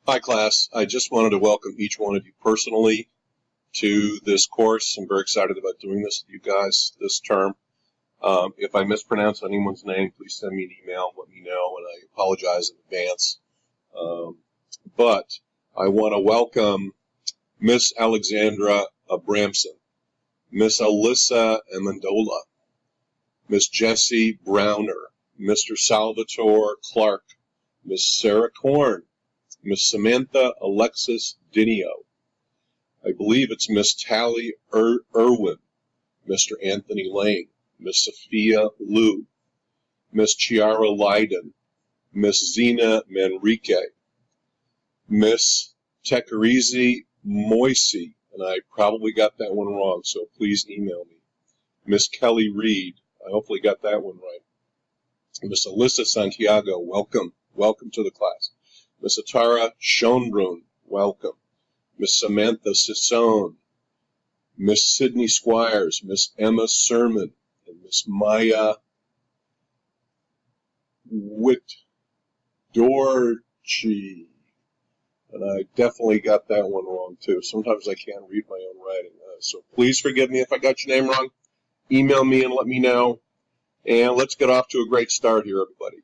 Hi, class. I just wanted to welcome each one of you personally to this course. I'm very excited about doing this with you guys this term. If I mispronounce anyone's name, please send me an email, let me know, and I apologize in advance. But I want to welcome Miss Alexandra Abramson, Miss Alyssa Amendola, Miss Jessie Browner, Mr. Salvatore Clark, Miss Sarah Korn, Miss Samantha Alexis Dinio. I believe it's Miss Tally Irwin, Mr. Anthony Lane, Miss Sophia Liu, Miss Chiara Leiden, Miss Zena Manrique, Miss Tekerizi Moisi, and I probably got that one wrong, so please email me. Miss Kelly Reed, I hopefully got that one right. Miss Alyssa Santiago, welcome to the class. Miss Atara Schonbrun, welcome. Miss Samantha Sisson, Miss Sydney Squires, Miss Emma Sermon, and Miss Maya Whitdorchi. And I definitely got that one wrong too. Sometimes I can't read my own writing. So please forgive me if I got your name wrong. Email me and let me know. And let's get off to a great start here, everybody.